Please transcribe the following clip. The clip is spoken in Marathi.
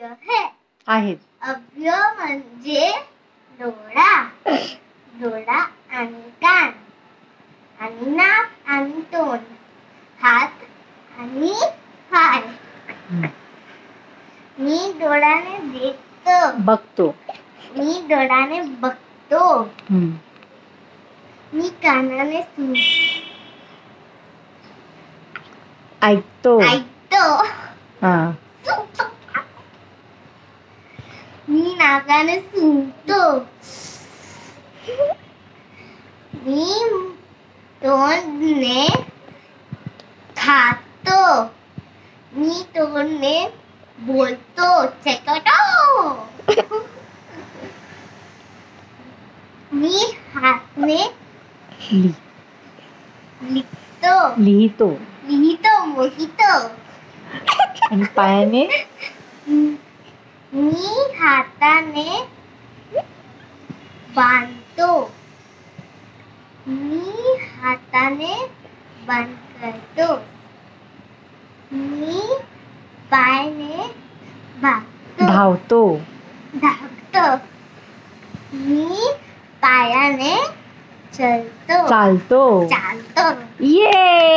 अव्यय आहेत. अव्यय म्हणजे डोळा, डोळा आणि कान आणि नाक आणि तोंड, हात आणि पाय. मी डोळ्याने बघतो. मी डोळ्याने बघतो. मी कानाने ऐकतो. मी नाकाने सुंघतो. मी तोंडने खातो. मी तोंडने बोलतो. मी हातने लिहितो. मोहितो. आणि पायाने मी हाताने बांधतो. मी हाताने बंद करतो. मी पायाने धावतो. मी पायाने चालतो. ये